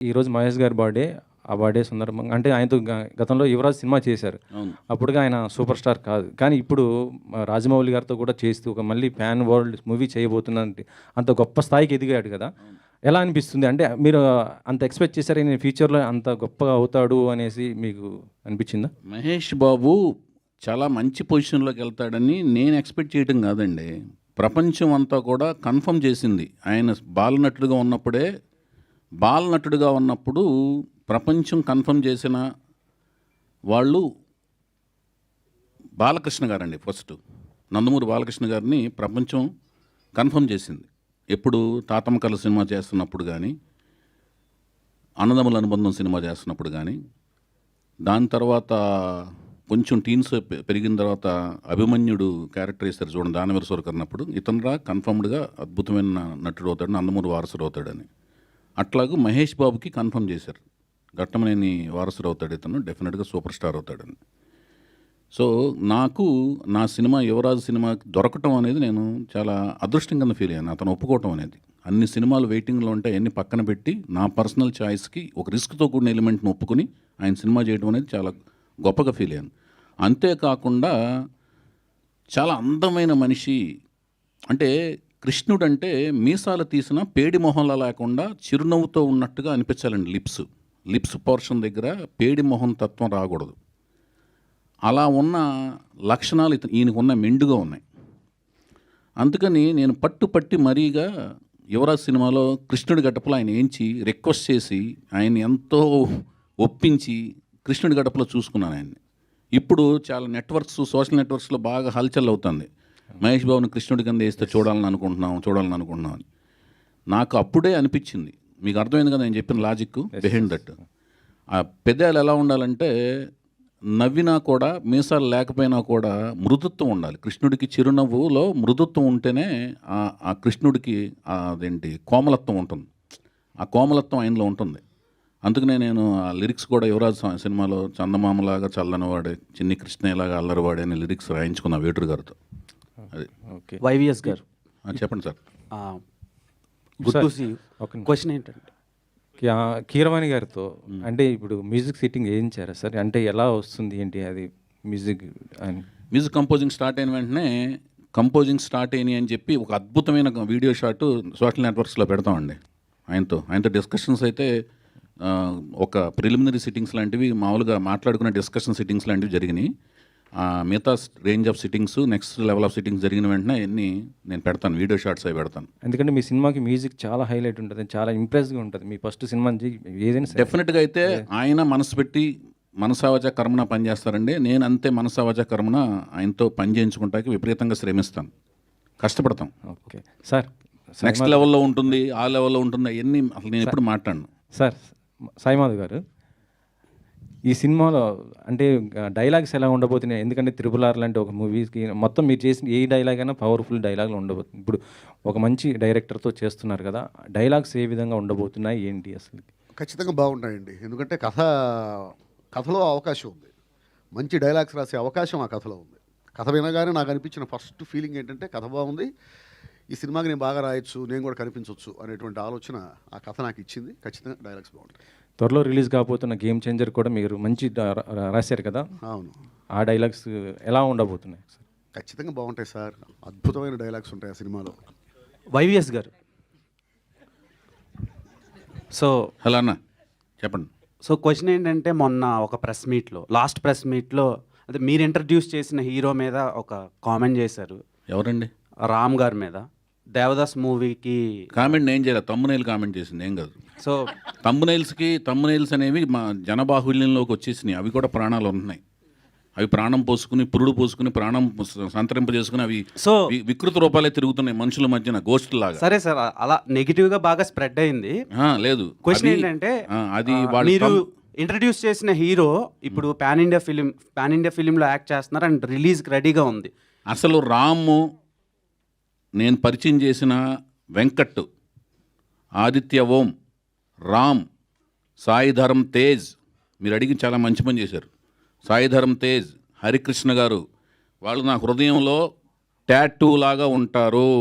ఈరోజు మహేష్ గారి బర్త్డే. ఆ బర్త్డే సందర్భంగా అంటే ఆయనతో గతంలో యువరాజ్ సినిమా చేశారు. అప్పుడుగా ఆయన సూపర్ స్టార్ కాదు. కానీ ఇప్పుడు రాజమౌళి గారితో కూడా చేస్తూ ఒక మళ్ళీ ప్యాన్ వరల్డ్ మూవీ చేయబోతున్నంటే అంత గొప్ప స్థాయికి ఎదిగాడు కదా! ఎలా అనిపిస్తుంది? అంటే మీరు అంత ఎక్స్‌పెక్ట్ చేశారా ఈయన ఫ్యూచర్‌లో అంత గొప్పగా అవుతాడు అనేసి మీకు అనిపించిందా? మహేష్ బాబు చాలా మంచి పొజిషన్‌లోకి వెళ్తాడని నేను ఎక్స్‌పెక్ట్ చేయడం కాదండి. ప్రపంచం అంతా కూడా కన్ఫర్మ్ చేసింది. ఆయన బాలనటుడుగా ఉన్నప్పుడు ప్రపంచం కన్ఫర్మ్ చేసిన వాళ్ళు బాలకృష్ణ గారండి. ఫస్ట్ నందమూరి బాలకృష్ణ గారిని ప్రపంచం కన్ఫర్మ్ చేసింది. ఎప్పుడు తాతమ్మ కథ సినిమా చేస్తున్నప్పుడు కానీ, అన్నదమ్ముల అనుబంధం సినిమా చేస్తున్నప్పుడు కానీ, దాని తర్వాత కొంచెం టీన్స్ పెరిగిన తర్వాత అభిమన్యుడు క్యారెక్టర్ వేస్తారు చూడండి, దానవీర సూరకర్ణ అన్నప్పుడు ఇతనురా కన్ఫర్మ్డ్గా అద్భుతమైన నటుడు అవుతాడు, నందమూరి వారసుడు అవుతాడని. అట్లాగూ మహేష్ బాబుకి కన్ఫర్మ్ చేశారు, ఘట్టమనేని వారసుడు అవుతాడు ఇతను, డెఫినెట్గా సూపర్ స్టార్ అవుతాడని. సో నాకు నా సినిమా యువరాజు సినిమా దొరకటం అనేది నేను చాలా అదృష్టం కింద ఫీల్ అయ్యాను. అతను ఒప్పుకోవటం అనేది, అన్ని సినిమాలు వెయిటింగ్లో ఉంటే అన్ని పక్కన పెట్టి నా పర్సనల్ చాయిస్కి ఒక రిస్క్తో కూడిన ఎలిమెంట్ని ఒప్పుకుని ఆయన సినిమా చేయడం అనేది చాలా గొప్పగా ఫీల్ అయ్యాను. అంతేకాకుండా చాలా అందమైన మనిషి. అంటే కృష్ణుడు అంటే మీసాలు తీసిన పేడి మొహంలా లేకుండా చిరునవ్వుతో ఉన్నట్టుగా అనిపించాలండి. లిప్స్ పోర్షన్ దగ్గర పేడి మొహం తత్వం రాకూడదు. అలా ఉన్న లక్షణాలు ఈయనకున్న మెండుగా ఉన్నాయి. అందుకని నేను పట్టి మరీగా యువరాజ్ సినిమాలో కృష్ణుడి గడపలో ఆయన ఏంచి రిక్వెస్ట్ చేసి ఆయన ఎంతో ఒప్పించి కృష్ణుడి గడపలో చూసుకున్నాను ఆయన్ని. ఇప్పుడు చాలా సోషల్ నెట్వర్క్స్లో బాగా హల్చల్ అవుతుంది. మహేష్ బాబుని కృష్ణుడి కింద వేస్తే చూడాలని అనుకుంటున్నాం అని. నాకు అప్పుడే అనిపించింది, మీకు అర్థమైంది కదా నేను చెప్పిన లాజిక్ బిహైండ్ దట్. ఆ పెదాలు ఎలా ఉండాలంటే నవ్వినా కూడా మీసాలు లేకపోయినా కూడా మృదుత్వం ఉండాలి. కృష్ణుడికి చిరునవ్వులో మృదుత్వం ఉంటేనే ఆ కృష్ణుడికి అదేంటి కోమలత్వం ఉంటుంది. ఆ కోమలత్వం ఆయనలో ఉంటుంది. అందుకనే నేను ఆ లిరిక్స్ కూడా యువరాజ్ సినిమాలో చందమామలాగా చల్లనివాడే, చిన్ని కృష్ణయ్యలాగా అల్లరివాడే అనే లిరిక్స్ రాయించుకున్నా వేటూరు గారితో. అది ఓకే. వైవిఎస్ గారు చెప్పండి సార్. క్వశ్చన్ ఏంటంటే కీరవాణి గారితో అంటే ఇప్పుడు మ్యూజిక్ సెట్టింగ్ వేయించారా సార్? అంటే ఎలా వస్తుంది ఏంటి అది మ్యూజిక్ కంపోజింగ్ స్టార్ట్ అయిన వెంటనే స్టార్ట్ అయినాయి అని చెప్పి ఒక అద్భుతమైన వీడియో షాట్ సోషల్ నెట్వర్క్స్లో పెడతామండి. ఆయనతో డిస్కషన్స్ అయితే ఒక ప్రిలిమినరీ సిట్టింగ్స్ లాంటివి మామూలుగా మాట్లాడుకునే డిస్కషన్ సిట్టింగ్స్ లాంటివి జరిగినాయి. మిగతా range of sittings, next level of sittings జరిగిన వెంటనే అన్నీ నేను పెడతాను, వీడియో షాట్స్ అవి పెడతాను. ఎందుకంటే మీ సినిమాకి మ్యూజిక్ చాలా హైలైట్ ఉంటుంది, చాలా ఇంప్రెస్గా ఉంటుంది. మీ ఫస్ట్ సినిమా ఏదైనా డెఫినెట్గా అయితే ఆయన మనసు పెట్టి మనసావచ కర్మన పనిచేస్తారండి. నేను అంతే మనసావచ కర్మన ఆయనతో పని చేయించుకుంటాకి విపరీతంగా శ్రమిస్తాను, కష్టపడతాం. ఓకే సార్, నెక్స్ట్ లెవెల్లో ఉంటుంది, ఆ లెవెల్లో ఉంటుంది, అవన్నీ అసలు నేను ఎప్పుడు మాట్లాడను. సార్ సాయిమాధవ్ గారు, ఈ సినిమాలో అంటే డైలాగ్స్ ఎలా ఉండబోతున్నాయి? ఎందుకంటే RRR లాంటి ఒక మూవీకి మొత్తం మీరు చేసిన ఏ డైలాగ్ అయినా పవర్ఫుల్ డైలాగులు ఉండబోతుంది. ఇప్పుడు ఒక మంచి డైరెక్టర్తో చేస్తున్నారు కదా, డైలాగ్స్ ఏ విధంగా ఉండబోతున్నాయి ఏంటి అసలు? ఖచ్చితంగా బాగుంటాయండి. ఎందుకంటే కథలో అవకాశం ఉంది, మంచి డైలాగ్స్ రాసే అవకాశం ఆ కథలో ఉంది. కథ వినగానే నాకు అనిపించిన ఫస్ట్ ఫీలింగ్ ఏంటంటే కథ బాగుంది, ఈ సినిమాకి నేను బాగా రాయొచ్చు, నేను కూడా కనిపించవచ్చు అనేటువంటి ఆలోచన ఆ కథ నాకు ఇచ్చింది. ఖచ్చితంగా డైలాగ్స్ బాగుంటాయి. త్వరలో రిలీజ్ కాబోతున్న గేమ్ చేంజర్ కూడా మీరు మంచి రాశారు కదా, అవును. ఆ డైలాగ్స్ ఎలా ఉండబోతున్నాయి సార్? ఖచ్చితంగా బాగుంటాయి సార్, అద్భుతమైన డైలాగ్స్ ఉంటాయి ఆ సినిమాలో. వైవిఎస్ గారు, హలో అన్న చెప్పండి. క్వశ్చన్ ఏంటంటే మొన్న ఒక లాస్ట్ ప్రెస్ మీట్లో అదే మీరు ఇంట్రడ్యూస్ చేసిన హీరో మీద ఒక కామెంట్ చేశారు. ఎవరండి? రామ్ గారి మీద. దేవదాస్ మూవీకి కామెంట్ నేను చేయలేదు, తమ్మునైల్ కామెంట్ చేసింది, ఏం కాదు. సో తమ్మునైల్స్ అనేవి మా జనబాహుల్యంలోకి వచ్చేసినాయి. అవి కూడా ప్రాణాలు ఉన్నాయి. అవి ప్రాణం పోసుకుని, పురుడు పోసుకుని, ప్రాణం సంతరింపజేసుకుని అవి వికృత రూపాలే తిరుగుతున్నాయి మనుషుల మధ్యన, గోస్ట్ లాగా. సరే సార్, అలా నెగిటివ్గా బాగా స్ప్రెడ్ అయింది. లేదు, క్వశ్చన్ ఏంటంటే అది మీరు ఇంట్రడ్యూస్ చేసిన హీరో ఇప్పుడు పాన్ ఇండియా ఫిలింలో యాక్ట్ చేస్తున్నారు అండ్ రిలీజ్కి రెడీగా ఉంది. అసలు రాము, నేను పరిచయం చేసిన వెంకట్, ఆదిత్య ఓం, రామ్, సాయి ధరమ్ తేజ్, మీరు అడిగి చాలా మంచి పని చేశారు. సాయి ధరమ్ తేజ్, హరికృష్ణ గారు, వాళ్ళు నా హృదయంలో టాటూ లాగా ఉంటారు.